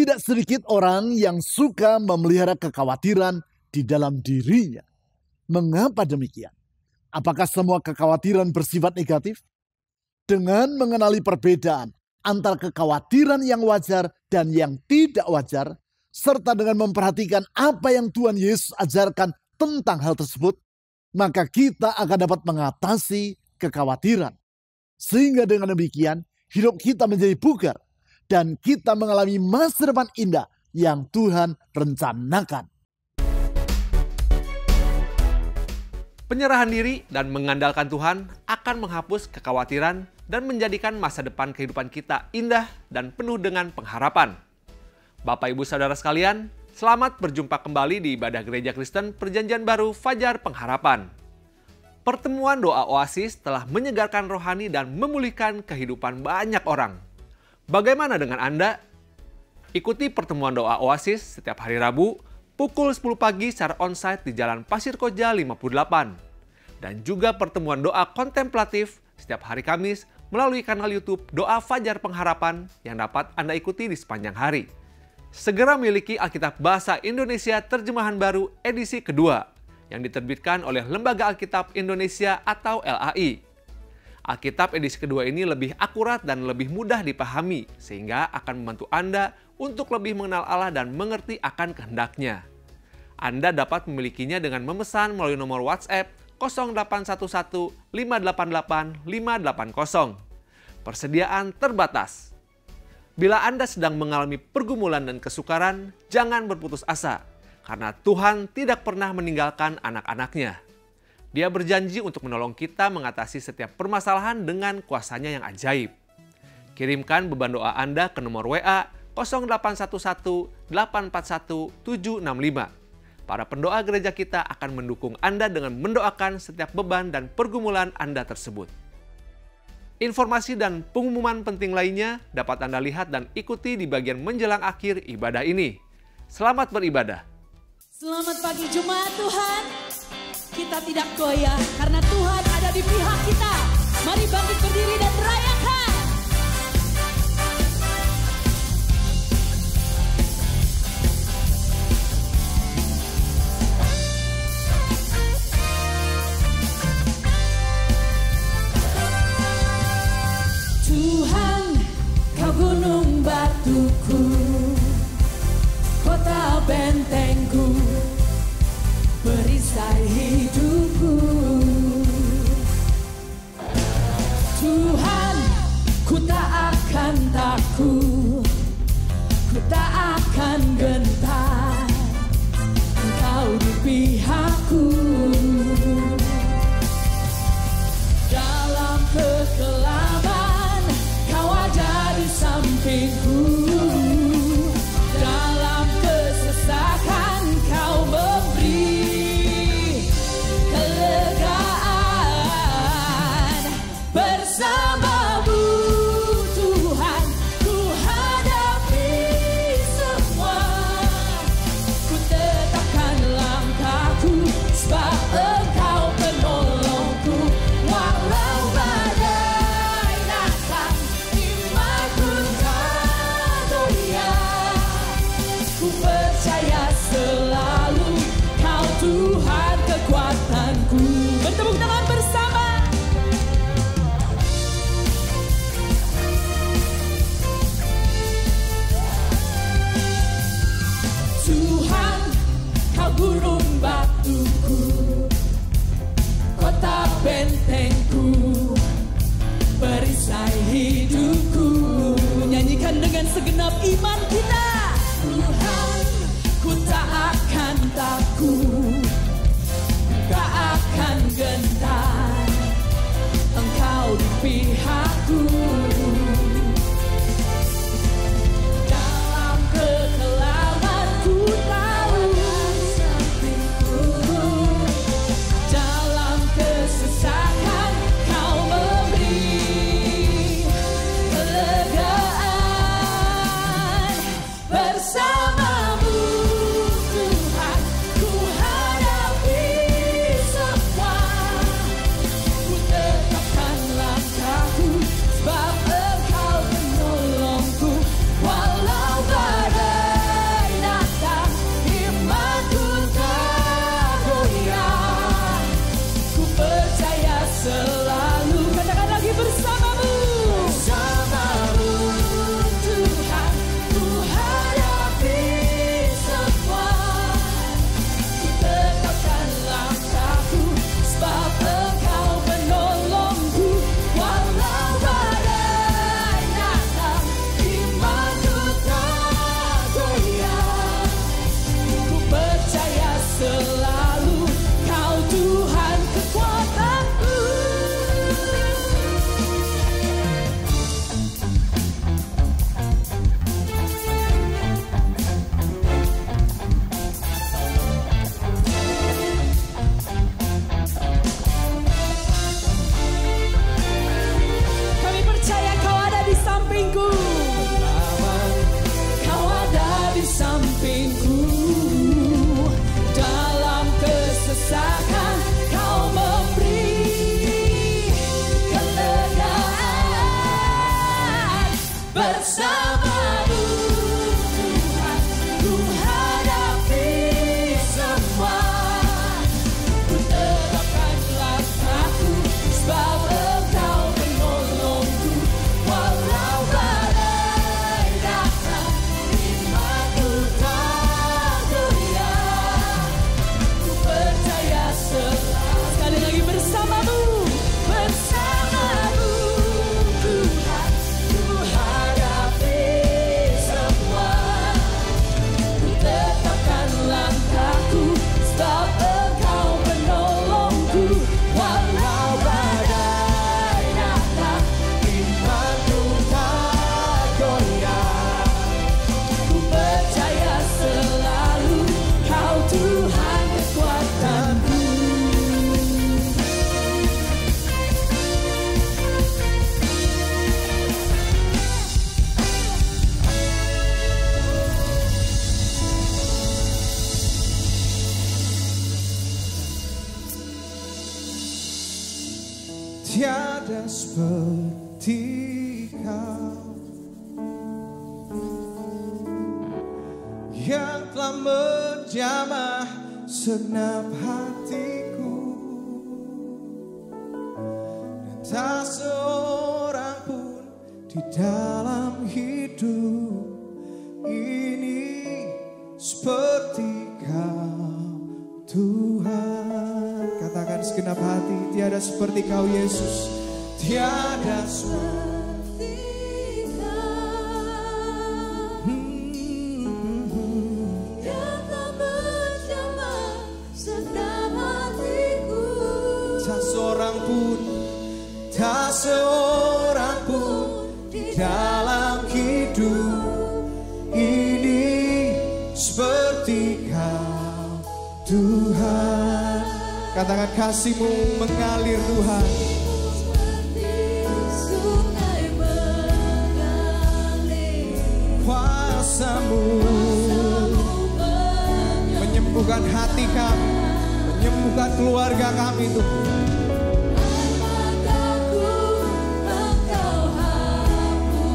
Tidak sedikit orang yang suka memelihara kekhawatiran di dalam dirinya. Mengapa demikian? Apakah semua kekhawatiran bersifat negatif? Dengan mengenali perbedaan antara kekhawatiran yang wajar dan yang tidak wajar, serta dengan memperhatikan apa yang Tuhan Yesus ajarkan tentang hal tersebut, maka kita akan dapat mengatasi kekhawatiran. Sehingga dengan demikian, hidup kita menjadi bugar dan kita mengalami masa depan indah yang Tuhan rencanakan. Penyerahan diri dan mengandalkan Tuhan akan menghapus kekhawatiran dan menjadikan masa depan kehidupan kita indah dan penuh dengan pengharapan. Bapak Ibu Saudara sekalian, selamat berjumpa kembali di ibadah Gereja Kristen Perjanjian Baru Fajar Pengharapan. Pertemuan doa Oasis telah menyegarkan rohani dan memulihkan kehidupan banyak orang. Bagaimana dengan Anda? Ikuti pertemuan doa Oasis setiap hari Rabu pukul 10 pagi secara onsite di Jalan Pasir Koja 58. Dan juga pertemuan doa kontemplatif setiap hari Kamis melalui kanal YouTube Doa Fajar Pengharapan yang dapat Anda ikuti di sepanjang hari. Segera miliki Alkitab Bahasa Indonesia Terjemahan Baru edisi kedua yang diterbitkan oleh Lembaga Alkitab Indonesia atau LAI. Alkitab edisi kedua ini lebih akurat dan lebih mudah dipahami sehingga akan membantu Anda untuk lebih mengenal Allah dan mengerti akan kehendaknya. Anda dapat memilikinya dengan memesan melalui nomor WhatsApp 0811 588 580. Persediaan terbatas. Bila Anda sedang mengalami pergumulan dan kesukaran, jangan berputus asa, karena Tuhan tidak pernah meninggalkan anak-anaknya. Dia berjanji untuk menolong kita mengatasi setiap permasalahan dengan kuasanya yang ajaib. Kirimkan beban doa Anda ke nomor WA 0811 841 765. Para pendoa gereja kita akan mendukung Anda dengan mendoakan setiap beban dan pergumulan Anda tersebut. Informasi dan pengumuman penting lainnya dapat Anda lihat dan ikuti di bagian menjelang akhir ibadah ini. Selamat beribadah. Selamat pagi Jemaat Tuhan. Kita tidak goyah karena Tuhan ada di pihak kita. Mari bangkit berdiri dan rayakan. Tuhan, kau gunung batuku, kota bentengku, perisai hidupku. Tuhan, ku tak akan takut, ku tak akan gentar, Engkau di pihakku. Dalam kekelaman, Kau ada di sampingku. Dalam kesesakan, Kau memberi kelegaan. Bersamamu Tuhan, ku hadapi semua. Ku tetapkan langkahku, sebab Engkau penolongku. Walau badai datang, imanku tak goyah. Ku percaya selalu Kau Tuhan kekuatanku. Bertepuk tangan bersama. Tuhan, Kau gunung batuku, kota bentengku, perisai hidupku. Nyanyikan dengan segenap iman kita. Tuhan, ku tak akan takut, tak akan gentar, Engkau di pihakku. Dalam kekelaman ku tahu, dalam kesesakan Kau memberi kelegaan. Bersamamu Tuhan, ku bersamamu Tuhan, ku hadapi semua. Ku terapkan langkahku, sebab Engkau menolongku. Walau badai datang, imanku tak goyah. Ku percaya selalu. Sekali lagi bersamamu, bersamamu Tuhan, ku hadapi semua. Ku tetapkan langkahku, sebab Engkau menolongku. Walau badai datang, imanku tak goyah. Ku percaya selalu, Kau Tuhan kekuatanku. Tiada seperti Kau yang telah menjamah segenap hatiku, dan tak seorang pun di dalam hidup ini seperti Kau Tuhan. Katakan segenap hati, tiada seperti Kau Yesus, tiada seperti Kau yang telah menjamah segenap hatiku. Tak seorang pun, tak seorang pun di dalam hidup ini seperti Kau Tuhan. Katakan kasih-Mu mengalir Tuhan. Seperti sungai mengalir, Kuasa-Mu menyembuhkan hati kami, menyembuhkan keluarga kami Tuhan. mataku Engkau hapuskan.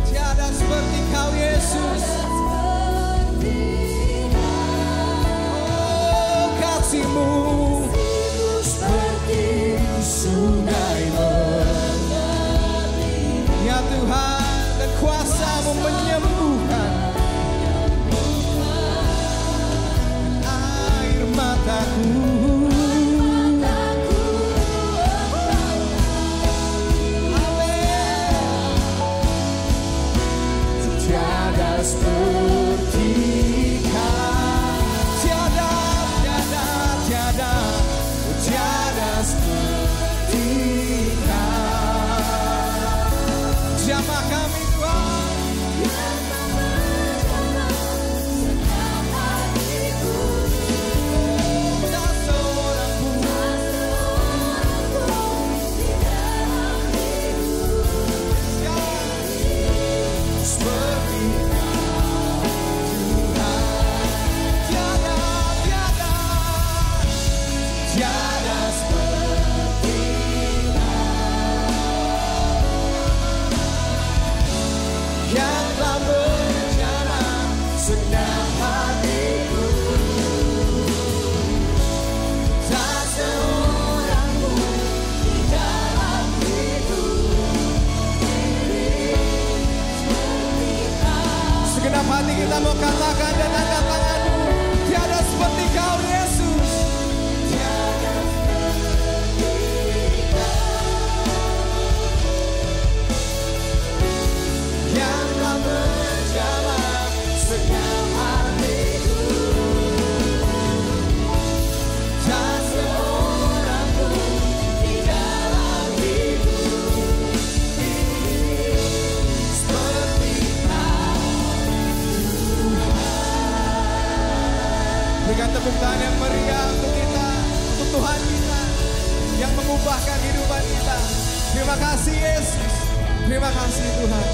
Tiada seperti Kau Yesus. Oh, kasih-Mu Seperti sungai mengalir. Ya Tuhan, dan kuasa-Mu menyembuhkan air mataku. Tiada seperti Kau, tiada, tiada, tiada, tiada seperti Kau. Jamah kami Tuhan, tak seorang pun seperti Kau Tuhan. Tiada, tiada, tiada seperti yang telah menjamah segenap hatiku. Tak seorang pun di dalam hidup ini seperti Kau. Segenap hati kita mau katakan dan angkat tangan-Mu. Tiada seperti Kau Yesus. Tiada seperti Kau yang telah menjamah segenap hatiku. Tak seorang pun di dalam hidup ini seperti Kau Tuhan. Berikan tepuk tangan yang meriah untuk kita, untuk Tuhan kita yang mengubahkan kehidupan kita. Terima kasih Yesus, terima kasih Tuhan.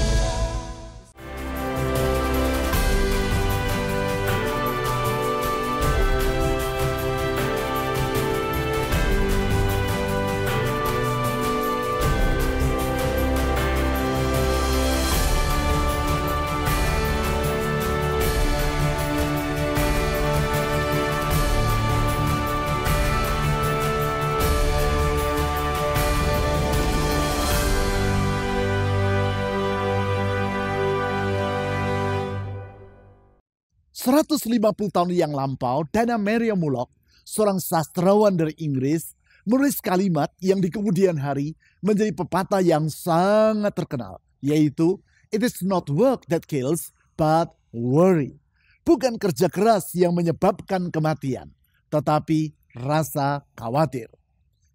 150 tahun yang lampau, Dana Maria Mullock, seorang sastrawan dari Inggris, menulis kalimat yang di kemudian hari menjadi pepatah yang sangat terkenal, yaitu, "It is not work that kills, but worry." Bukan kerja keras yang menyebabkan kematian, tetapi rasa khawatir.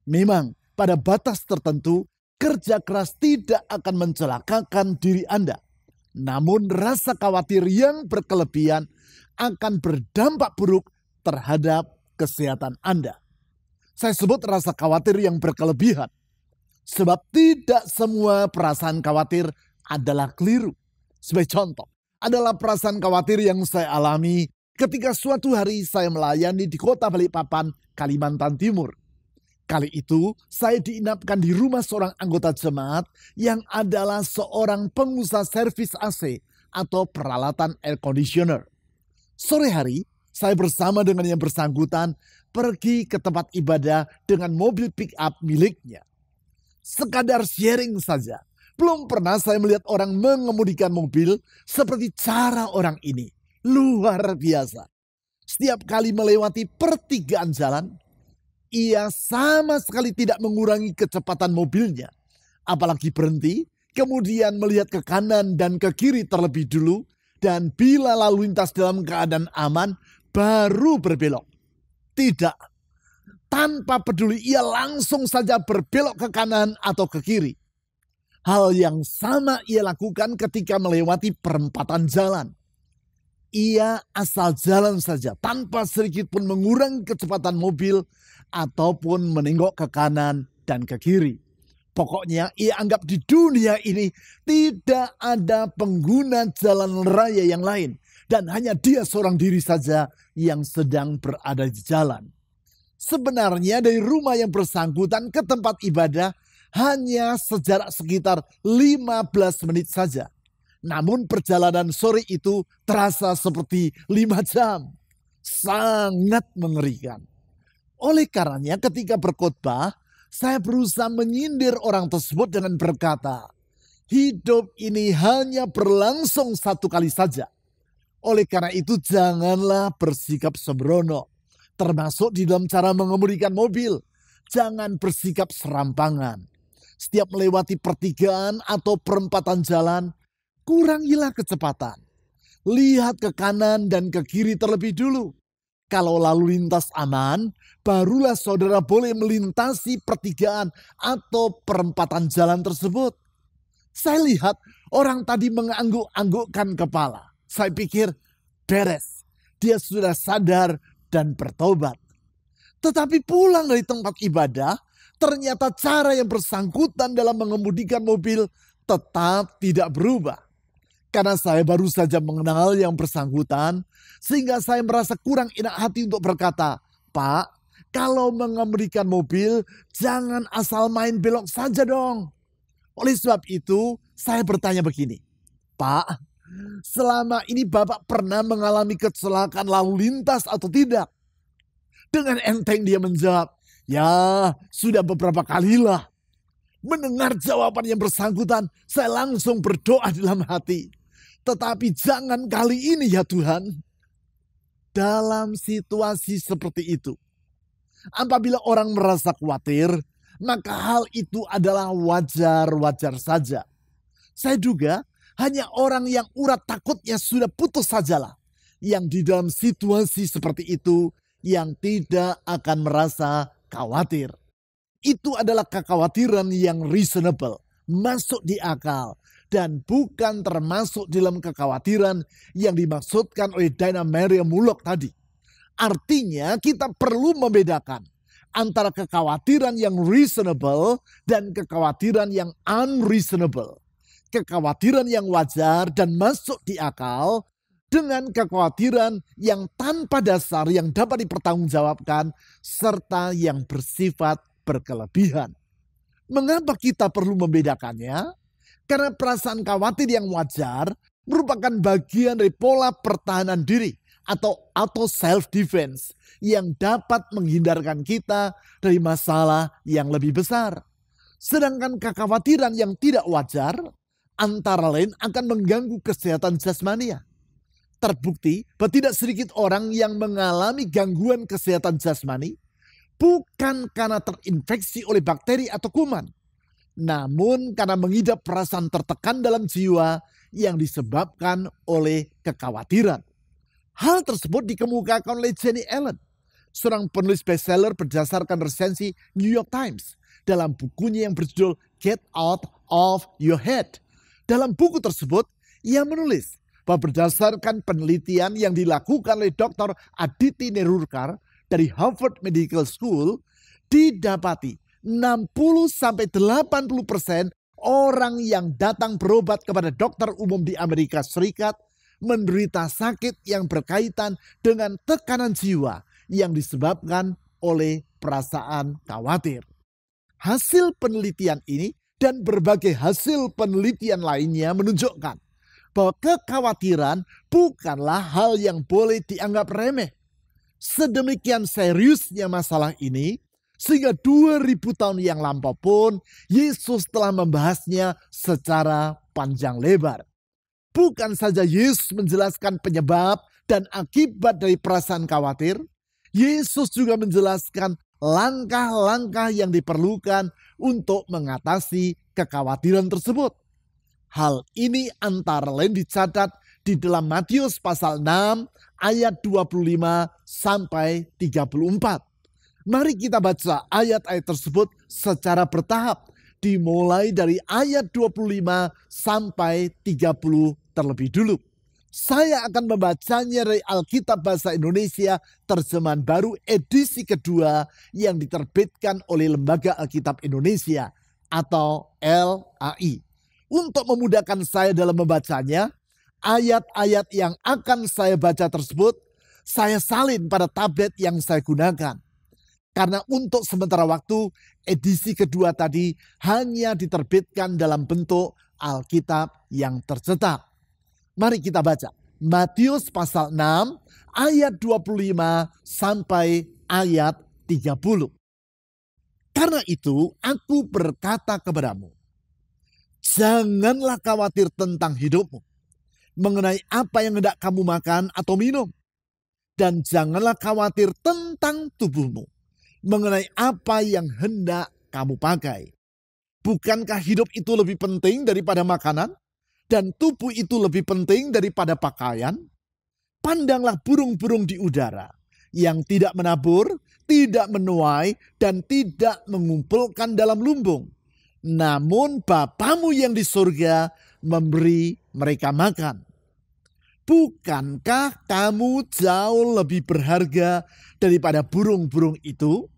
Memang pada batas tertentu, kerja keras tidak akan mencelakakan diri Anda. Namun rasa khawatir yang berkelebihan akan berdampak buruk terhadap kesehatan Anda. Saya sebut rasa khawatir yang berkelebihan. Sebab tidak semua perasaan khawatir adalah keliru. Sebagai contoh, adalah perasaan khawatir yang saya alami ketika suatu hari saya melayani di kota Balikpapan, Kalimantan Timur. Kali itu saya diinapkan di rumah seorang anggota jemaat yang adalah seorang pengusaha servis AC atau peralatan air conditioner. Sore hari, saya bersama dengan yang bersangkutan pergi ke tempat ibadah dengan mobil pick-up miliknya. Sekadar sharing saja. Belum pernah saya melihat orang mengemudikan mobil seperti cara orang ini. Luar biasa. Setiap kali melewati pertigaan jalan, ia sama sekali tidak mengurangi kecepatan mobilnya. Apalagi berhenti, kemudian melihat ke kanan dan ke kiri terlebih dulu, dan bila lalu lintas dalam keadaan aman, baru berbelok. Tidak. Tanpa peduli, ia langsung saja berbelok ke kanan atau ke kiri. Hal yang sama ia lakukan ketika melewati perempatan jalan. Ia asal jalan saja tanpa sedikit pun mengurangi kecepatan mobil ataupun menengok ke kanan dan ke kiri. Pokoknya ia anggap di dunia ini tidak ada pengguna jalan raya yang lain. Dan hanya dia seorang diri saja yang sedang berada di jalan. Sebenarnya dari rumah yang bersangkutan ke tempat ibadah hanya sejarak sekitar 15 menit saja. Namun perjalanan sore itu terasa seperti 5 jam. Sangat mengerikan. Oleh karenanya ketika berkhotbah, saya berusaha menyindir orang tersebut dengan berkata, hidup ini hanya berlangsung satu kali saja. Oleh karena itu janganlah bersikap sembrono. Termasuk di dalam cara mengemudikan mobil. Jangan bersikap serampangan. Setiap melewati pertigaan atau perempatan jalan, kurangilah kecepatan. Lihat ke kanan dan ke kiri terlebih dulu. Kalau lalu lintas aman, barulah saudara boleh melintasi pertigaan atau perempatan jalan tersebut. Saya lihat orang tadi mengangguk-anggukkan kepala. Saya pikir beres, dia sudah sadar dan bertobat. Tetapi pulang dari tempat ibadah, ternyata cara yang bersangkutan dalam mengemudikan mobil tetap tidak berubah. Karena saya baru saja mengenal yang bersangkutan, sehingga saya merasa kurang enak hati untuk berkata, Pak, kalau mengemudikan mobil, jangan asal main belok saja dong. Oleh sebab itu, saya bertanya begini, Pak, selama ini Bapak pernah mengalami kecelakaan lalu lintas atau tidak? Dengan enteng dia menjawab, ya sudah beberapa kalilah. Mendengar jawaban yang bersangkutan, saya langsung berdoa dalam hati. Tetapi jangan kali ini ya Tuhan. Dalam situasi seperti itu, apabila orang merasa khawatir, maka hal itu adalah wajar-wajar saja. Saya duga hanya orang yang urat takutnya sudah putus sajalah yang di dalam situasi seperti itu yang tidak akan merasa khawatir. Itu adalah kekhawatiran yang reasonable, masuk di akal. Dan bukan termasuk dalam kekhawatiran yang dimaksudkan oleh Dana Maria Mullock tadi. Artinya kita perlu membedakan antara kekhawatiran yang reasonable dan kekhawatiran yang unreasonable. Kekhawatiran yang wajar dan masuk di akal dengan kekhawatiran yang tanpa dasar yang dapat dipertanggungjawabkan serta yang bersifat berkelebihan. Mengapa kita perlu membedakannya? Karena perasaan khawatir yang wajar merupakan bagian dari pola pertahanan diri atau self-defense yang dapat menghindarkan kita dari masalah yang lebih besar. Sedangkan kekhawatiran yang tidak wajar antara lain akan mengganggu kesehatan jasmania. Terbukti bahwa tidak sedikit orang yang mengalami gangguan kesehatan jasmani bukan karena terinfeksi oleh bakteri atau kuman, namun karena mengidap perasaan tertekan dalam jiwa yang disebabkan oleh kekhawatiran. Hal tersebut dikemukakan oleh Jenny Allen, seorang penulis bestseller berdasarkan resensi New York Times dalam bukunya yang berjudul Get Out of Your Head. Dalam buku tersebut, ia menulis bahwa berdasarkan penelitian yang dilakukan oleh Dr. Aditi Nerurkar dari Harvard Medical School, didapati 60-80% orang yang datang berobat kepada dokter umum di Amerika Serikat menderita sakit yang berkaitan dengan tekanan jiwa yang disebabkan oleh perasaan khawatir. Hasil penelitian ini dan berbagai hasil penelitian lainnya menunjukkan bahwa kekhawatiran bukanlah hal yang boleh dianggap remeh. Sedemikian seriusnya masalah ini, sehingga 2000 tahun yang lampau pun Yesus telah membahasnya secara panjang lebar. Bukan saja Yesus menjelaskan penyebab dan akibat dari perasaan khawatir, Yesus juga menjelaskan langkah-langkah yang diperlukan untuk mengatasi kekhawatiran tersebut. Hal ini antara lain dicatat di dalam Matius pasal 6 ayat 25 sampai 34. Mari kita baca ayat-ayat tersebut secara bertahap, dimulai dari ayat 25 sampai 30 terlebih dulu. Saya akan membacanya dari Alkitab Bahasa Indonesia terjemahan baru edisi kedua yang diterbitkan oleh Lembaga Alkitab Indonesia atau LAI. Untuk memudahkan saya dalam membacanya, ayat-ayat yang akan saya baca tersebut saya salin pada tablet yang saya gunakan. Karena untuk sementara waktu, edisi kedua tadi hanya diterbitkan dalam bentuk Alkitab yang tercetak. Mari kita baca. Matius pasal 6 ayat 25 sampai ayat 30. Karena itu aku berkata kepadamu, janganlah khawatir tentang hidupmu, mengenai apa yang hendak kamu makan atau minum. Dan janganlah khawatir tentang tubuhmu, mengenai apa yang hendak kamu pakai. Bukankah hidup itu lebih penting daripada makanan? Dan tubuh itu lebih penting daripada pakaian? Pandanglah burung-burung di udara, yang tidak menabur, tidak menuai, dan tidak mengumpulkan dalam lumbung. Namun Bapamu yang di surga memberi mereka makan. Bukankah kamu jauh lebih berharga daripada burung-burung itu?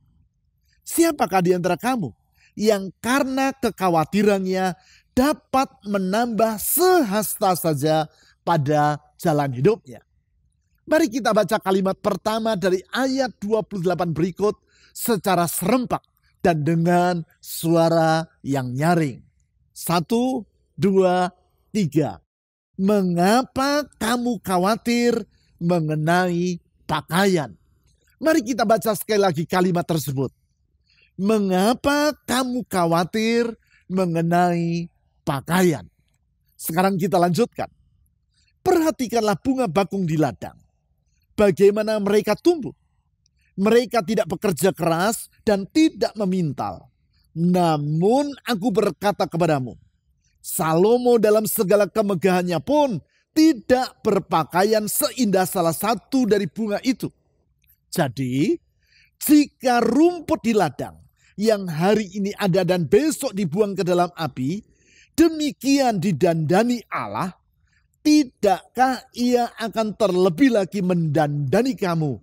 Siapakah di antara kamu yang karena kekhawatirannya dapat menambah sehasta saja pada jalan hidupnya? Mari kita baca kalimat pertama dari ayat 28 berikut secara serempak dan dengan suara yang nyaring. 1, 2, 3. Mengapa kamu khawatir mengenai pakaian? Mari kita baca sekali lagi kalimat tersebut. Mengapa kamu khawatir mengenai pakaian? Sekarang kita lanjutkan. Perhatikanlah bunga bakung di ladang. Bagaimana mereka tumbuh. Mereka tidak bekerja keras dan tidak memintal. Namun aku berkata kepadamu, Salomo dalam segala kemegahannya pun tidak berpakaian seindah salah satu dari bunga itu. Jadi, jika rumput di ladang yang hari ini ada dan besok dibuang ke dalam api, demikian didandani Allah, tidakkah ia akan terlebih lagi mendandani kamu,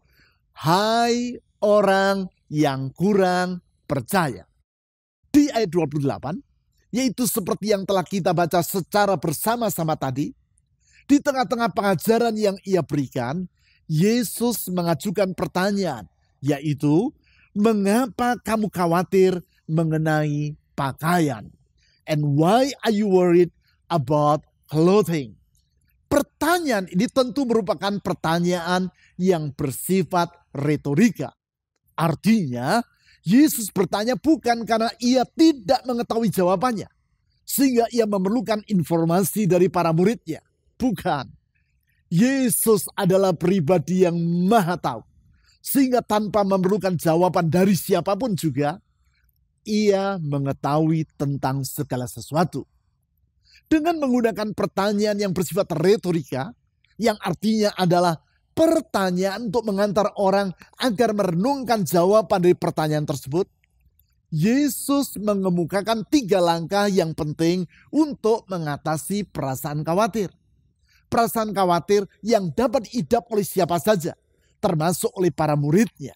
hai orang yang kurang percaya. Di ayat 28, yaitu seperti yang telah kita baca secara bersama-sama tadi, di tengah-tengah pengajaran yang ia berikan, Yesus mengajukan pertanyaan, yaitu, mengapa kamu khawatir mengenai pakaian? And why are you worried about clothing? Pertanyaan ini tentu merupakan pertanyaan yang bersifat retorika. Artinya, Yesus bertanya bukan karena ia tidak mengetahui jawabannya, sehingga ia memerlukan informasi dari para muridnya. Bukan. Yesus adalah pribadi yang maha tahu. Sehingga tanpa memerlukan jawaban dari siapapun juga, ia mengetahui tentang segala sesuatu. Dengan menggunakan pertanyaan yang bersifat retorika, yang artinya adalah pertanyaan untuk mengantar orang agar merenungkan jawaban dari pertanyaan tersebut, Yesus mengemukakan 3 langkah yang penting untuk mengatasi perasaan khawatir. Perasaan khawatir yang dapat diidap oleh siapa saja, termasuk oleh para muridnya.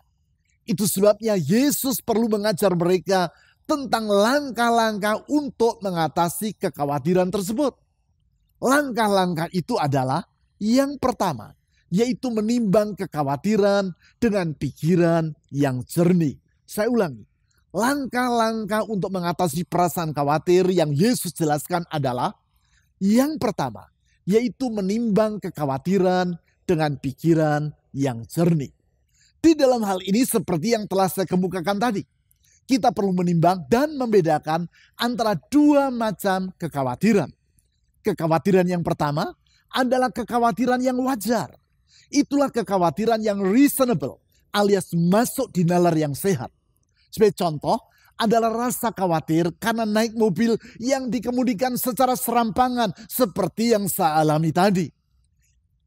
Itu sebabnya Yesus perlu mengajar mereka tentang langkah-langkah untuk mengatasi kekhawatiran tersebut. Langkah-langkah itu adalah yang pertama, yaitu menimbang kekhawatiran dengan pikiran yang jernih. Saya ulangi, langkah-langkah untuk mengatasi perasaan khawatir yang Yesus jelaskan adalah yang pertama, yaitu menimbang kekhawatiran dengan pikiran yang jernih. Di dalam hal ini seperti yang telah saya kemukakan tadi, kita perlu menimbang dan membedakan antara 2 macam kekhawatiran. Kekhawatiran yang pertama adalah kekhawatiran yang wajar. Itulah kekhawatiran yang reasonable alias masuk di nalar yang sehat. Sebagai contoh adalah rasa khawatir karena naik mobil yang dikemudikan secara serampangan seperti yang saya alami tadi.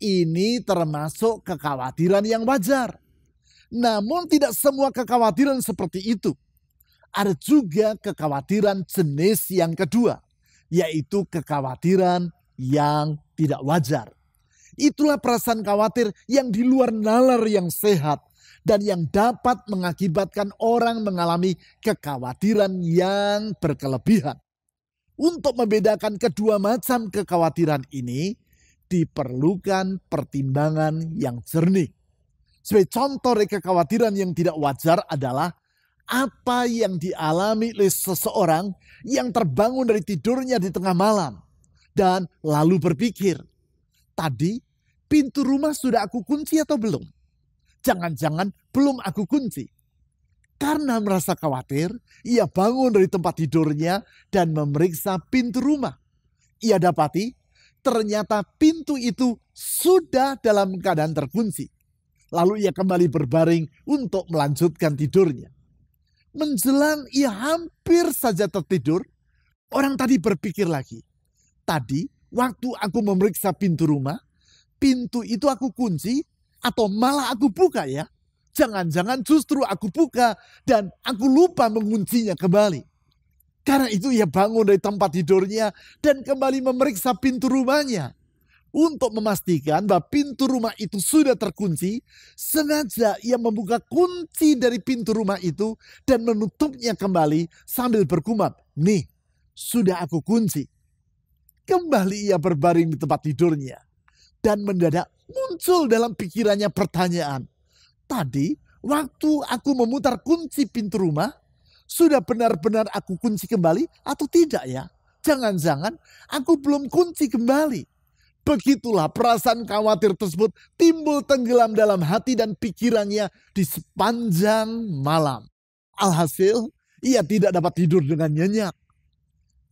Ini termasuk kekhawatiran yang wajar. Namun tidak semua kekhawatiran seperti itu. Ada juga kekhawatiran jenis yang kedua, yaitu kekhawatiran yang tidak wajar. Itulah perasaan khawatir yang di luar nalar yang sehat dan yang dapat mengakibatkan orang mengalami kekhawatiran yang berkelebihan. Untuk membedakan kedua macam kekhawatiran ini, diperlukan pertimbangan yang jernih. Sebagai contoh dari kekhawatiran yang tidak wajar adalah apa yang dialami oleh seseorang yang terbangun dari tidurnya di tengah malam dan lalu berpikir, tadi pintu rumah sudah aku kunci atau belum? Jangan-jangan belum aku kunci. Karena merasa khawatir, ia bangun dari tempat tidurnya dan memeriksa pintu rumah. Ia dapati ternyata pintu itu sudah dalam keadaan terkunci. Lalu ia kembali berbaring untuk melanjutkan tidurnya. Menjelang ia hampir saja tertidur, orang tadi berpikir lagi. Tadi waktu aku memeriksa pintu rumah, pintu itu aku kunci atau malah aku buka ya? Jangan-jangan justru aku buka dan aku lupa menguncinya kembali. Karena itu ia bangun dari tempat tidurnya dan kembali memeriksa pintu rumahnya. Untuk memastikan bahwa pintu rumah itu sudah terkunci, sengaja ia membuka kunci dari pintu rumah itu dan menutupnya kembali sambil bergumam, "Nih, sudah aku kunci." Kembali ia berbaring di tempat tidurnya. Dan mendadak muncul dalam pikirannya pertanyaan, "Tadi waktu aku memutar kunci pintu rumah, sudah benar-benar aku kunci kembali atau tidak ya? Jangan-jangan aku belum kunci kembali." Begitulah perasaan khawatir tersebut timbul tenggelam dalam hati dan pikirannya di sepanjang malam. Alhasil, ia tidak dapat tidur dengan nyenyak.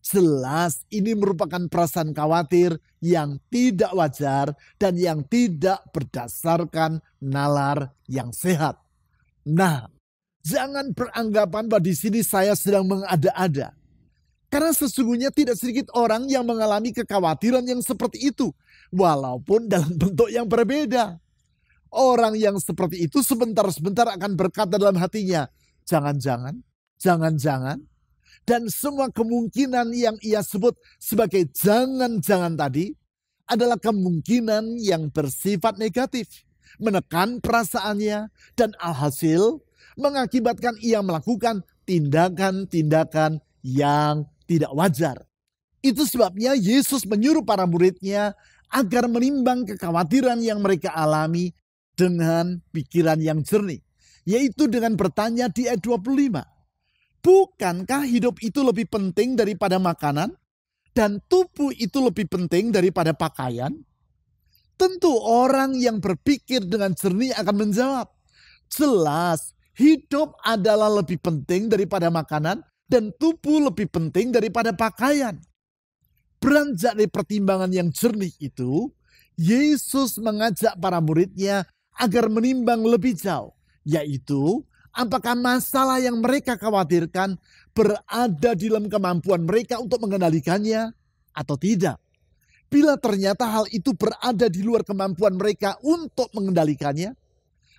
Jelas ini merupakan perasaan khawatir yang tidak wajar dan yang tidak berdasarkan nalar yang sehat. Nah, jangan beranggapan bahwa di sini saya sedang mengada-ada. Karena sesungguhnya tidak sedikit orang yang mengalami kekhawatiran yang seperti itu, walaupun dalam bentuk yang berbeda. Orang yang seperti itu sebentar-sebentar akan berkata dalam hatinya, jangan-jangan, jangan-jangan. Dan semua kemungkinan yang ia sebut sebagai jangan-jangan tadi adalah kemungkinan yang bersifat negatif, menekan perasaannya, dan alhasil mengakibatkan ia melakukan tindakan-tindakan yang tidak wajar. Itu sebabnya Yesus menyuruh para muridnya agar menimbang kekhawatiran yang mereka alami dengan pikiran yang jernih. Yaitu dengan bertanya di ayat 25. Bukankah hidup itu lebih penting daripada makanan? Dan tubuh itu lebih penting daripada pakaian? Tentu orang yang berpikir dengan jernih akan menjawab. Jelas hidup adalah lebih penting daripada makanan. Dan tubuh lebih penting daripada pakaian. Beranjak dari pertimbangan yang jernih itu, Yesus mengajak para muridnya agar menimbang lebih jauh, yaitu apakah masalah yang mereka khawatirkan berada di dalam kemampuan mereka untuk mengendalikannya atau tidak. Bila ternyata hal itu berada di luar kemampuan mereka untuk mengendalikannya,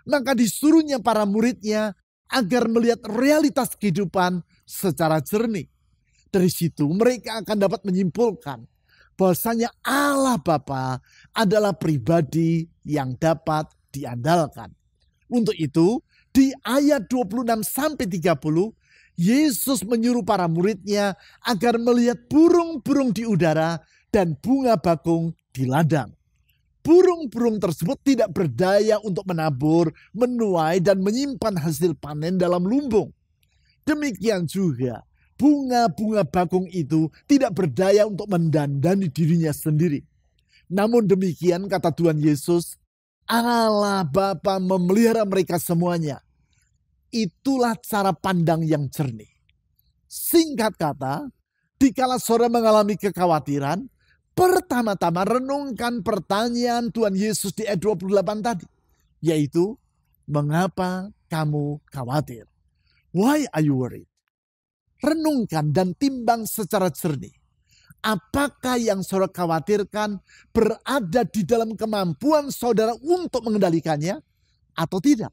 maka disuruhnya para muridnya agar melihat realitas kehidupan secara jernih. Dari situ mereka akan dapat menyimpulkan bahwasanya Allah Bapa adalah pribadi yang dapat diandalkan. Untuk itu, di ayat 26-30, Yesus menyuruh para muridnya agar melihat burung-burung di udara dan bunga bakung di ladang. Burung-burung tersebut tidak berdaya untuk menabur, menuai, dan menyimpan hasil panen dalam lumbung. Demikian juga, bunga-bunga bakung itu tidak berdaya untuk mendandani dirinya sendiri. Namun demikian, kata Tuhan Yesus, Allah Bapa memelihara mereka semuanya. Itulah cara pandang yang jernih. Singkat kata, dikala saudara mengalami kekhawatiran, pertama-tama renungkan pertanyaan Tuhan Yesus di ayat 28 tadi. Yaitu, mengapa kamu khawatir? Why are you worried? Renungkan dan timbang secara jernih. Apakah yang saudara khawatirkan berada di dalam kemampuan saudara untuk mengendalikannya atau tidak?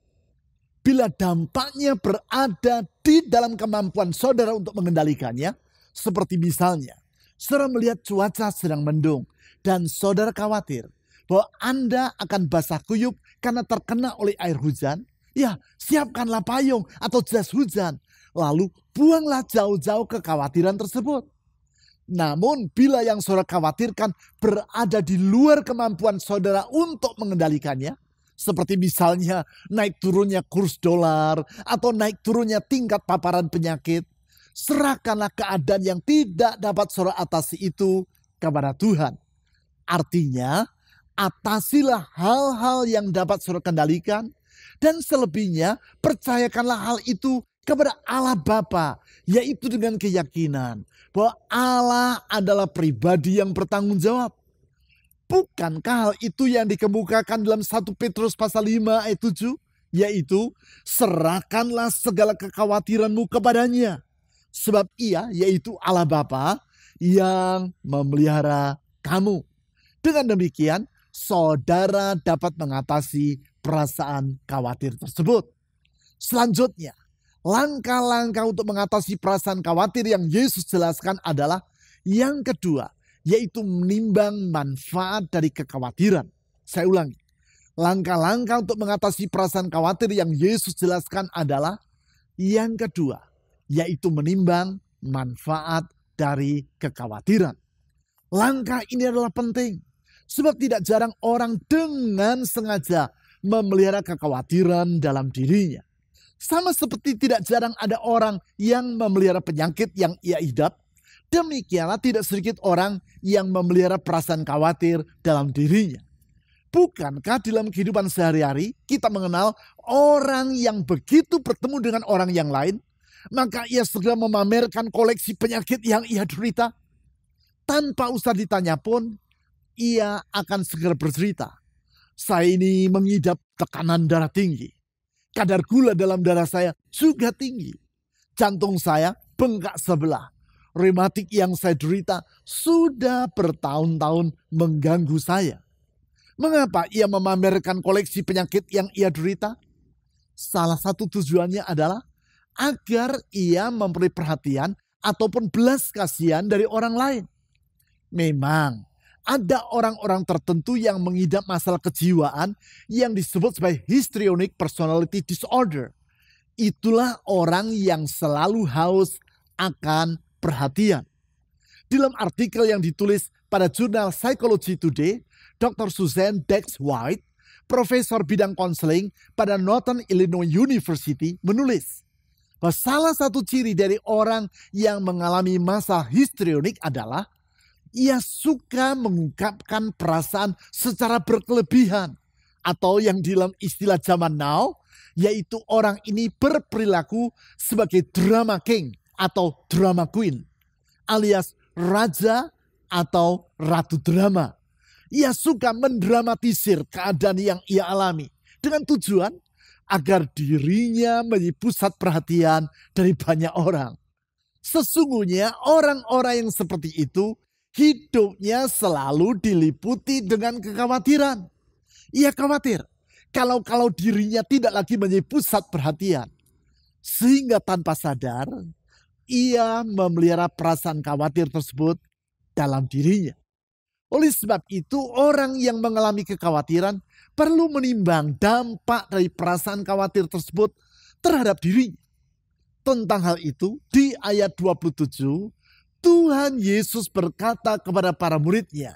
Bila dampaknya berada di dalam kemampuan saudara untuk mengendalikannya, seperti misalnya, saudara melihat cuaca sedang mendung dan saudara khawatir bahwa Anda akan basah kuyup karena terkena oleh air hujan, ya siapkanlah payung atau jas hujan, lalu buanglah jauh-jauh kekhawatiran tersebut. Namun bila yang saudara khawatirkan berada di luar kemampuan saudara untuk mengendalikannya, seperti misalnya naik turunnya kurs dolar atau naik turunnya tingkat paparan penyakit, serahkanlah keadaan yang tidak dapat saudara atasi itu kepada Tuhan. Artinya, atasilah hal-hal yang dapat saudara kendalikan, dan selebihnya percayakanlah hal itu kepada Allah Bapa, yaitu dengan keyakinan bahwa Allah adalah pribadi yang bertanggung jawab. Bukankah hal itu yang dikemukakan dalam 1 Petrus pasal 5 ayat 7? Yaitu, serahkanlah segala kekhawatiranmu kepadanya. Sebab ia, yaitu Allah Bapa, yang memelihara kamu. Dengan demikian, saudara dapat mengatasi perasaan khawatir tersebut. Selanjutnya, langkah-langkah untuk mengatasi perasaan khawatir yang Yesus jelaskan adalah yang kedua, yaitu menimbang manfaat dari kekhawatiran. Saya ulangi, langkah-langkah untuk mengatasi perasaan khawatir yang Yesus jelaskan adalah yang kedua, yaitu menimbang manfaat dari kekhawatiran. Langkah ini adalah penting, sebab tidak jarang orang dengan sengaja memelihara kekhawatiran dalam dirinya. Sama seperti tidak jarang ada orang yang memelihara penyakit yang ia idap, demikianlah tidak sedikit orang yang memelihara perasaan khawatir dalam dirinya. Bukankah dalam kehidupan sehari-hari kita mengenal orang yang begitu bertemu dengan orang yang lain, maka ia segera memamerkan koleksi penyakit yang ia derita? Tanpa usah ditanya pun, ia akan segera bercerita. Saya ini mengidap tekanan darah tinggi. Kadar gula dalam darah saya juga tinggi. Jantung saya bengkak sebelah. Rematik yang saya derita sudah bertahun-tahun mengganggu saya. Mengapa ia memamerkan koleksi penyakit yang ia derita? Salah satu tujuannya adalah agar ia memperoleh perhatian ataupun belas kasihan dari orang lain. Memang ada orang-orang tertentu yang mengidap masalah kejiwaan yang disebut sebagai histrionic personality disorder. Itulah orang yang selalu haus akan perhatian. Dalam artikel yang ditulis pada jurnal Psychology Today, Dr. Suzanne Dex White, profesor bidang konseling pada Northern Illinois University, menulis bahwa salah satu ciri dari orang yang mengalami masalah histrionik adalah ia suka mengungkapkan perasaan secara berkelebihan, atau yang dalam istilah zaman now, yaitu orang ini berperilaku sebagai drama king atau drama queen, alias raja atau ratu drama. Ia suka mendramatisir keadaan yang ia alami dengan tujuan agar dirinya menjadi pusat perhatian dari banyak orang. Sesungguhnya orang-orang yang seperti itu hidupnya selalu diliputi dengan kekhawatiran. Ia khawatir kalau dirinya tidak lagi menjadi pusat perhatian. Sehingga tanpa sadar, ia memelihara perasaan khawatir tersebut dalam dirinya. Oleh sebab itu, orang yang mengalami kekhawatiran perlu menimbang dampak dari perasaan khawatir tersebut terhadap dirinya. Tentang hal itu, di ayat 27, Tuhan Yesus berkata kepada para murid-Nya,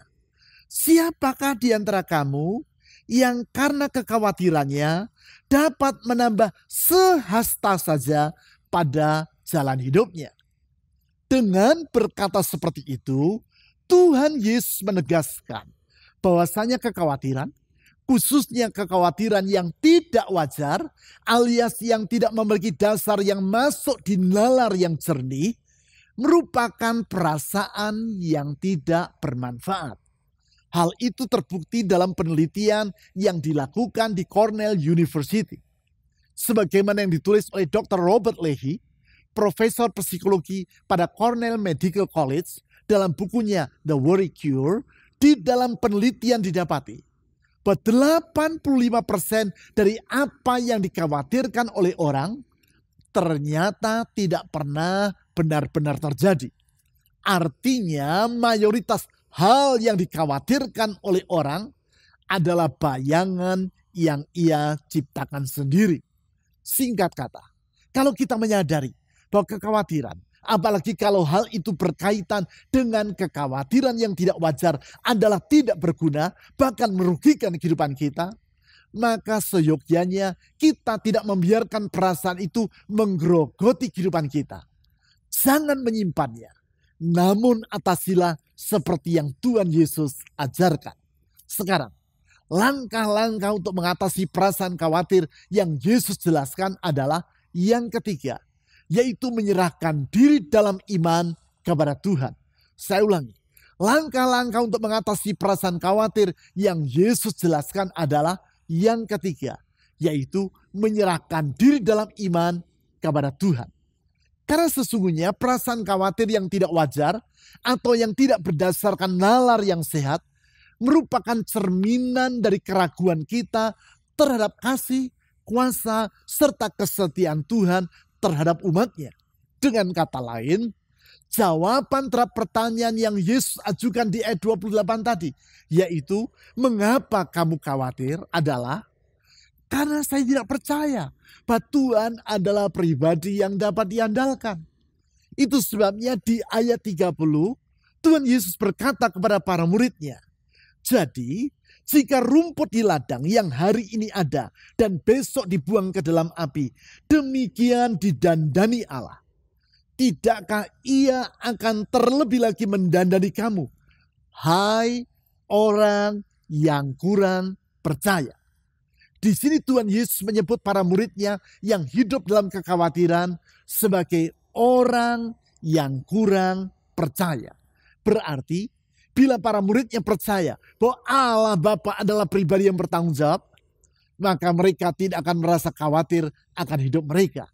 "Siapakah di antara kamu yang karena kekhawatirannya dapat menambah sehasta saja pada jalan hidupnya?" Dengan berkata seperti itu, Tuhan Yesus menegaskan bahwasanya kekhawatiran, khususnya kekhawatiran yang tidak wajar alias yang tidak memiliki dasar yang masuk di nalar yang jernih, merupakan perasaan yang tidak bermanfaat. Hal itu terbukti dalam penelitian yang dilakukan di Cornell University. Sebagaimana yang ditulis oleh Dr. Robert Leahy, profesor psikologi pada Cornell Medical College, dalam bukunya The Worry Cure, di dalam penelitian didapati bahwa 85% dari apa yang dikhawatirkan oleh orang ternyata tidak pernah benar-benar terjadi. Artinya mayoritas hal yang dikhawatirkan oleh orang adalah bayangan yang ia ciptakan sendiri. Singkat kata, kalau kita menyadari bahwa kekhawatiran, apalagi kalau hal itu berkaitan dengan kekhawatiran yang tidak wajar adalah tidak berguna, bahkan merugikan kehidupan kita, maka seyogyanya kita tidak membiarkan perasaan itu menggerogoti kehidupan kita. Jangan menyimpannya, namun atasilah seperti yang Tuhan Yesus ajarkan. Sekarang, langkah-langkah untuk mengatasi perasaan khawatir yang Yesus jelaskan adalah yang ketiga, yaitu menyerahkan diri dalam iman kepada Tuhan. Saya ulangi, langkah-langkah untuk mengatasi perasaan khawatir yang Yesus jelaskan adalah yang ketiga, yaitu menyerahkan diri dalam iman kepada Tuhan. Karena sesungguhnya perasaan khawatir yang tidak wajar atau yang tidak berdasarkan nalar yang sehat merupakan cerminan dari keraguan kita terhadap kasih, kuasa, serta kesetiaan Tuhan terhadap umatnya. Dengan kata lain, jawaban terhadap pertanyaan yang Yesus ajukan di ayat 28 tadi, yaitu mengapa kamu khawatir, adalah karena saya tidak percaya bahwa Tuhan adalah pribadi yang dapat diandalkan. Itu sebabnya di ayat 30, Tuhan Yesus berkata kepada para murid-Nya, "Jadi, jika rumput di ladang yang hari ini ada dan besok dibuang ke dalam api, demikian didandani Allah. Tidakkah Ia akan terlebih lagi mendandani kamu, hai orang yang kurang percaya?" Di sini Tuhan Yesus menyebut para murid-Nya yang hidup dalam kekhawatiran sebagai orang yang kurang percaya. Berarti bila para murid-Nya percaya bahwa Allah Bapa adalah pribadi yang bertanggung jawab, maka mereka tidak akan merasa khawatir akan hidup mereka.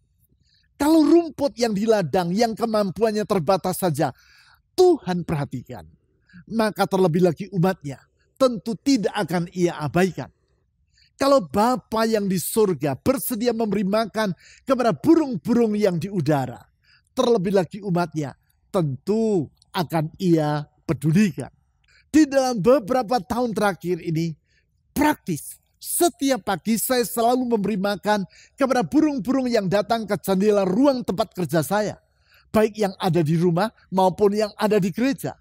Kalau rumput yang di ladang yang kemampuannya terbatas saja Tuhan perhatikan, maka terlebih lagi umat-Nya tentu tidak akan Ia abaikan. Kalau Bapa yang di surga bersedia memberi makan kepada burung-burung yang di udara, terlebih lagi umat-Nya tentu akan Ia pedulikan. Di dalam beberapa tahun terakhir ini, praktis setiap pagi saya selalu memberi makan kepada burung-burung yang datang ke jendela ruang tempat kerja saya, baik yang ada di rumah maupun yang ada di gereja.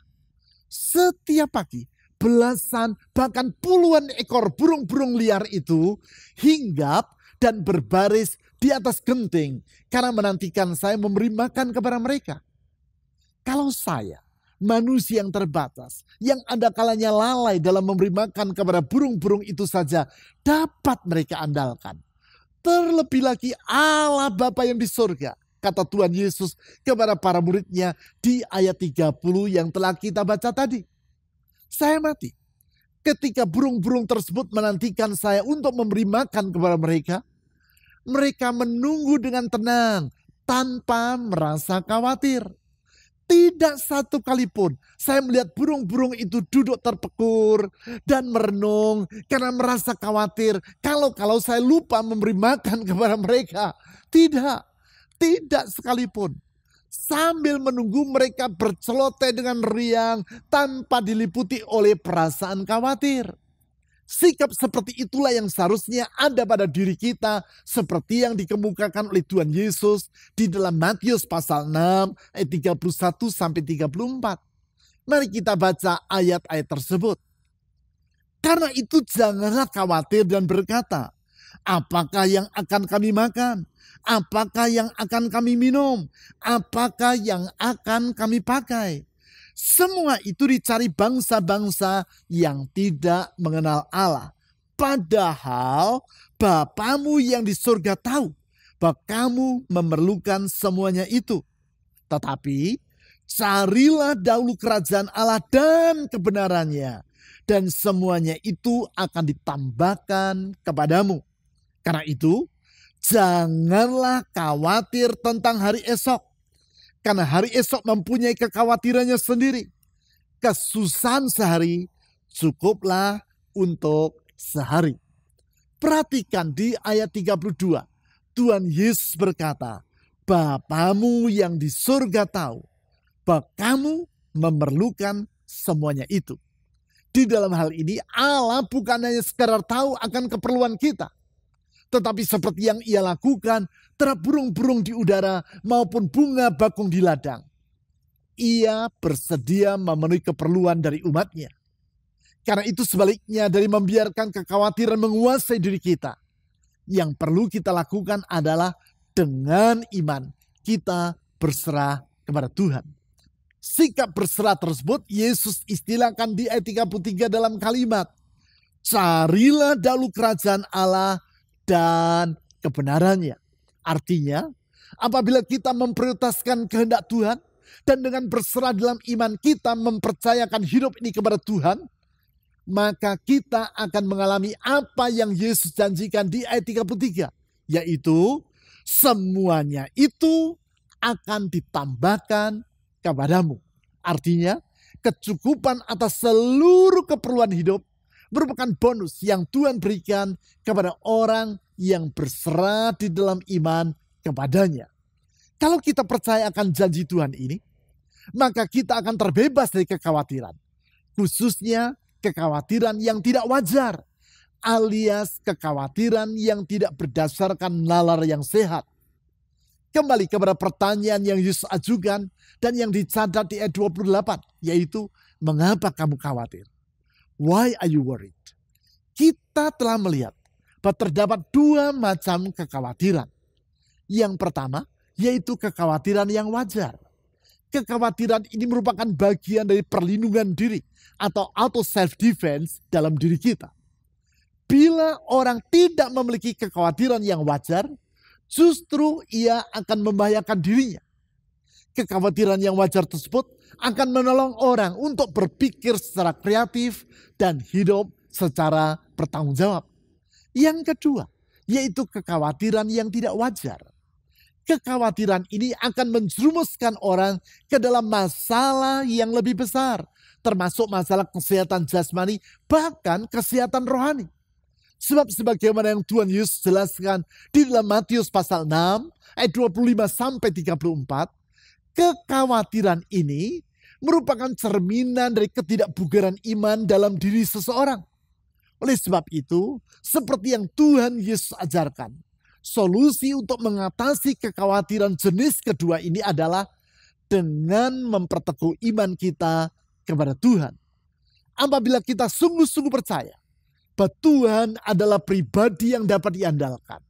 Setiap pagi, belasan bahkan puluhan ekor burung-burung liar itu hinggap dan berbaris di atas genting karena menantikan saya memberi makan kepada mereka. Kalau saya, manusia yang terbatas, yang ada kalanya lalai dalam memberi makan kepada burung-burung itu saja dapat mereka andalkan, terlebih lagi Allah Bapa yang di surga, kata Tuhan Yesus kepada para murid-Nya di ayat 30 yang telah kita baca tadi. Saya mati. ketika burung-burung tersebut menantikan saya untuk memberi makan kepada mereka, mereka menunggu dengan tenang tanpa merasa khawatir. Tidak satu kali pun saya melihat burung-burung itu duduk terpekur dan merenung karena merasa khawatir kalau saya lupa memberi makan kepada mereka. Tidak sekalipun. Sambil menunggu mereka berceloteh dengan riang tanpa diliputi oleh perasaan khawatir. Sikap seperti itulah yang seharusnya ada pada diri kita seperti yang dikemukakan oleh Tuhan Yesus di dalam Matius pasal 6 ayat 31 sampai 34. Mari kita baca ayat-ayat tersebut. Karena itu janganlah khawatir dan berkata, apakah yang akan kami makan? Apakah yang akan kami minum? Apakah yang akan kami pakai? Semua itu dicari bangsa-bangsa yang tidak mengenal Allah. Padahal Bapamu yang di surga tahu bahwa kamu memerlukan semuanya itu. Tetapi carilah dahulu kerajaan Allah dan kebenarannya, dan semuanya itu akan ditambahkan kepadamu. Karena itu, janganlah khawatir tentang hari esok. Karena hari esok mempunyai kekhawatirannya sendiri. Kesusahan sehari cukuplah untuk sehari. Perhatikan di ayat 32. Tuhan Yesus berkata, Bapamu yang di surga tahu bahwa kamu memerlukan semuanya itu. Di dalam hal ini Allah bukan hanya sekadar tahu akan keperluan kita, tetapi seperti yang ia lakukan terhadap burung-burung di udara maupun bunga bakung di ladang. Ia bersedia memenuhi keperluan dari umatnya. Karena itu sebaliknya dari membiarkan kekhawatiran menguasai diri kita, yang perlu kita lakukan adalah dengan iman kita berserah kepada Tuhan. Sikap berserah tersebut Yesus istilahkan di ayat 33 dalam kalimat, carilah dahulu kerajaan Allah dan kebenarannya. Artinya, apabila kita memprioritaskan kehendak Tuhan dan dengan berserah dalam iman kita mempercayakan hidup ini kepada Tuhan, maka kita akan mengalami apa yang Yesus janjikan di ayat 33, yaitu semuanya itu akan ditambahkan kepadamu. Artinya, kecukupan atas seluruh keperluan hidup merupakan bonus yang Tuhan berikan kepada orang yang berserah di dalam iman kepadanya. Kalau kita percaya akan janji Tuhan ini, maka kita akan terbebas dari kekhawatiran. Khususnya kekhawatiran yang tidak wajar, alias kekhawatiran yang tidak berdasarkan nalar yang sehat. Kembali kepada pertanyaan yang Yesus ajukan dan yang dicatat di ayat 28, yaitu mengapa kamu khawatir? Why are you worried? Kita telah melihat bahwa terdapat dua macam kekhawatiran. Yang pertama, yaitu kekhawatiran yang wajar. Kekhawatiran ini merupakan bagian dari perlindungan diri atau auto self-defense dalam diri kita. Bila orang tidak memiliki kekhawatiran yang wajar, justru ia akan membahayakan dirinya. Kekhawatiran yang wajar tersebut akan menolong orang untuk berpikir secara kreatif dan hidup secara bertanggung jawab. Yang kedua, yaitu kekhawatiran yang tidak wajar. Kekhawatiran ini akan menjerumuskan orang ke dalam masalah yang lebih besar, termasuk masalah kesehatan jasmani, bahkan kesehatan rohani. Sebab sebagaimana yang Tuhan Yesus jelaskan di dalam Matius pasal 6 ayat 25 sampai 34, kekhawatiran ini merupakan cerminan dari ketidakbugaran iman dalam diri seseorang. Oleh sebab itu, seperti yang Tuhan Yesus ajarkan, solusi untuk mengatasi kekhawatiran jenis kedua ini adalah dengan memperteguh iman kita kepada Tuhan. Apabila kita sungguh-sungguh percaya bahwa Tuhan adalah pribadi yang dapat diandalkan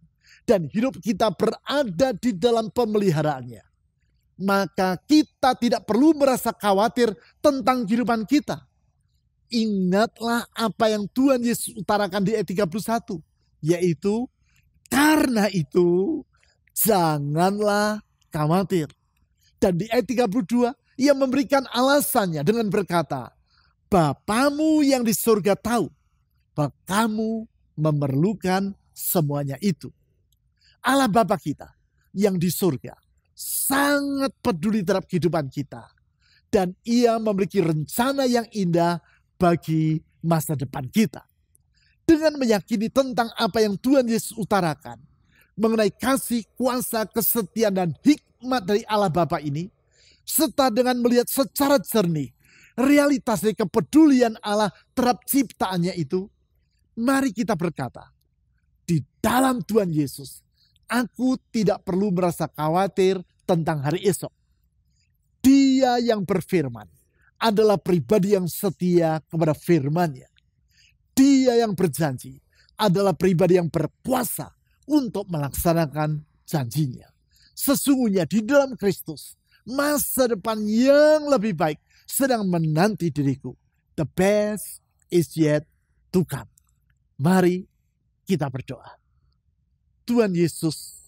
dan hidup kita berada di dalam pemeliharaannya, maka kita tidak perlu merasa khawatir tentang kehidupan kita. Ingatlah apa yang Tuhan Yesus utarakan di ayat 31, yaitu karena itu janganlah khawatir. Dan di ayat 32 ia memberikan alasannya dengan berkata, Bapamu yang di surga tahu bahwa kamu memerlukan semuanya itu. Allah Bapa kita yang di surga sangat peduli terhadap kehidupan kita. Dan Ia memiliki rencana yang indah bagi masa depan kita. Dengan meyakini tentang apa yang Tuhan Yesus utarakan mengenai kasih, kuasa, kesetiaan, dan hikmat dari Allah Bapa ini, serta dengan melihat secara jernih realitas dari kepedulian Allah terhadap ciptaannya itu, mari kita berkata, di dalam Tuhan Yesus, aku tidak perlu merasa khawatir tentang hari esok. Dia yang berfirman adalah pribadi yang setia kepada firman-Nya. Dia yang berjanji adalah pribadi yang berkuasa untuk melaksanakan janjinya. Sesungguhnya di dalam Kristus, masa depan yang lebih baik sedang menanti diriku. The best is yet to come. Mari kita berdoa. Tuhan Yesus,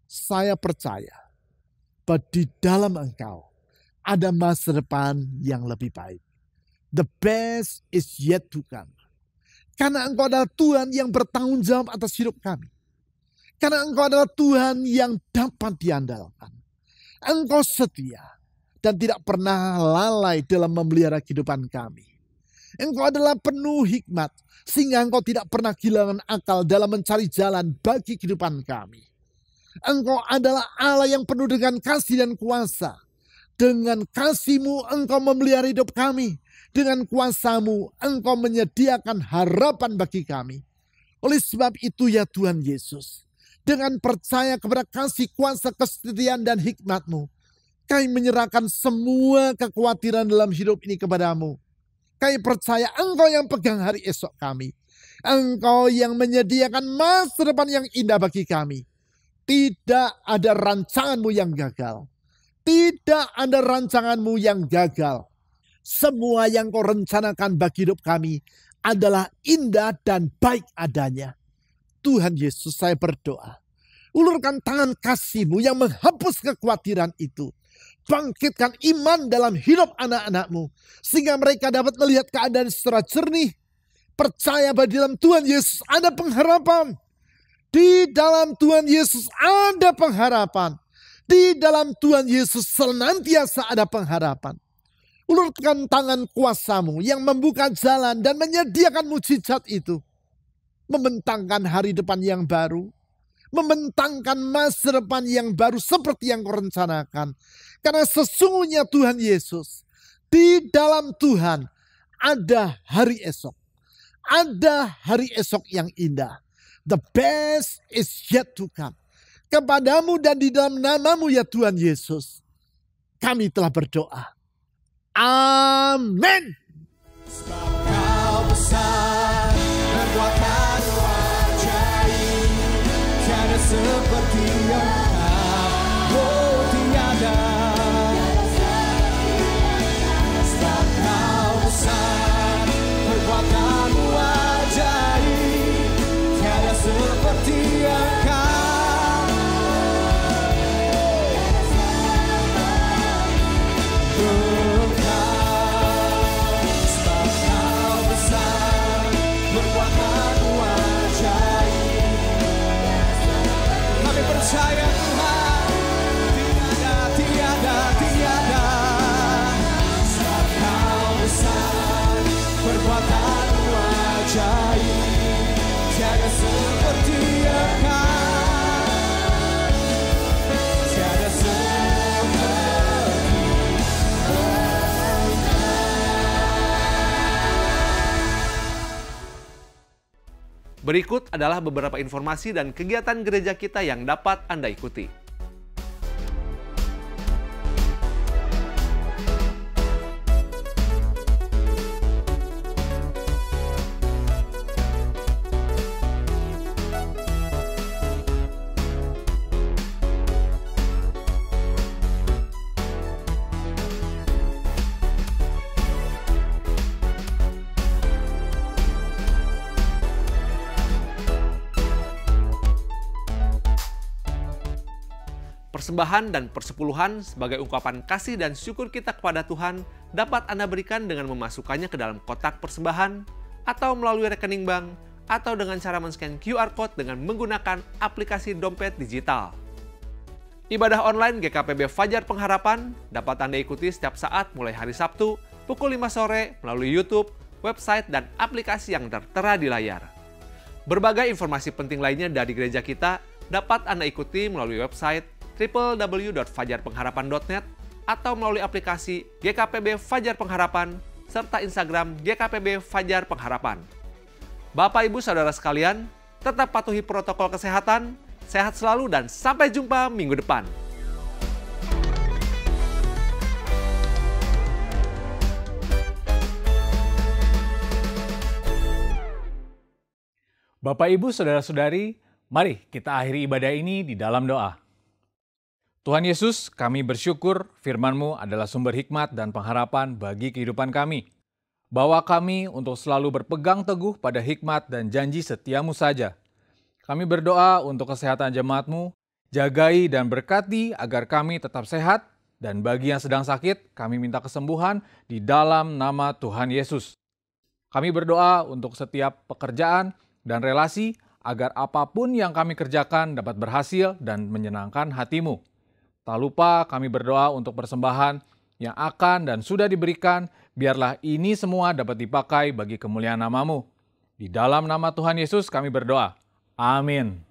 saya percaya bahwa di dalam Engkau ada masa depan yang lebih baik. The best is yet to come. Karena Engkau adalah Tuhan yang bertanggung jawab atas hidup kami. Karena Engkau adalah Tuhan yang dapat diandalkan. Engkau setia dan tidak pernah lalai dalam memelihara kehidupan kami. Engkau adalah penuh hikmat sehingga Engkau tidak pernah kehilangan akal dalam mencari jalan bagi kehidupan kami. Engkau adalah Allah yang penuh dengan kasih dan kuasa. Dengan kasih-Mu Engkau memelihara hidup kami. Dengan kuasa-Mu Engkau menyediakan harapan bagi kami. Oleh sebab itu ya Tuhan Yesus, dengan percaya kepada kasih, kuasa, kesetiaan, dan hikmat-Mu, kami menyerahkan semua kekhawatiran dalam hidup ini kepadamu. Kami percaya Engkau yang pegang hari esok kami. Engkau yang menyediakan masa depan yang indah bagi kami. Tidak ada rancangan-Mu yang gagal. Tidak ada rancangan-Mu yang gagal. Semua yang Kau rencanakan bagi hidup kami adalah indah dan baik adanya. Tuhan Yesus, saya berdoa. Ulurkan tangan kasih-Mu yang menghapus kekhawatiran itu. Bangkitkan iman dalam hidup anak-anak-Mu. Sehingga mereka dapat melihat keadaan secara jernih. Percaya bahwa di dalam Tuhan Yesus ada pengharapan. Di dalam Tuhan Yesus ada pengharapan. Di dalam Tuhan Yesus senantiasa ada pengharapan. Ulurkan tangan kuasa-Mu yang membuka jalan dan menyediakan mujizat itu. Membentangkan hari depan yang baru. Membentangkan masa depan yang baru seperti yang Kau rencanakan. Karena sesungguhnya Tuhan Yesus, di dalam Tuhan ada hari esok. Ada hari esok yang indah. The best is yet to come. Kepadamu dan di dalam nama-Mu ya Tuhan Yesus, kami telah berdoa. Amin. Sebab Kau besar, kekuatan-Mu ajaib, tiada seperti Engkau, oh tiada. Sebab Kau besar, kekuatan-Mu ajaib, tiada seperti Engkau. Percaya Tuhan, tiada. Sebab Kau besar, perbuatan-Mu ajaib, tiada seperti Engkau, tiada seperti Berikut adalah beberapa informasi dan kegiatan gereja kita yang dapat Anda ikuti. persembahan dan persepuluhan sebagai ungkapan kasih dan syukur kita kepada Tuhan dapat Anda berikan dengan memasukkannya ke dalam kotak persembahan, atau melalui rekening bank, atau dengan cara men-scan QR Code dengan menggunakan aplikasi dompet digital. Ibadah online GKPB Fajar Pengharapan dapat Anda ikuti setiap saat mulai hari Sabtu pukul 5 sore melalui YouTube, website, dan aplikasi yang tertera di layar. Berbagai informasi penting lainnya dari gereja kita dapat Anda ikuti melalui website www.fajarpengharapan.net atau melalui aplikasi GKPB Fajar Pengharapan serta Instagram GKPB Fajar Pengharapan. Bapak Ibu Saudara sekalian, tetap patuhi protokol kesehatan, sehat selalu dan sampai jumpa minggu depan. Bapak, Ibu, Saudara-saudari, mari kita akhiri ibadah ini di dalam doa. Tuhan Yesus, kami bersyukur firman-Mu adalah sumber hikmat dan pengharapan bagi kehidupan kami. Bawa kami untuk selalu berpegang teguh pada hikmat dan janji setia-Mu saja. Kami berdoa untuk kesehatan jemaat-Mu, jagai dan berkati agar kami tetap sehat, dan bagi yang sedang sakit, kami minta kesembuhan di dalam nama Tuhan Yesus. Kami berdoa untuk setiap pekerjaan dan relasi, agar apapun yang kami kerjakan dapat berhasil dan menyenangkan hati-Mu. Tak lupa kami berdoa untuk persembahan yang akan dan sudah diberikan, biarlah ini semua dapat dipakai bagi kemuliaan nama-Mu. Di dalam nama Tuhan Yesus kami berdoa. Amin.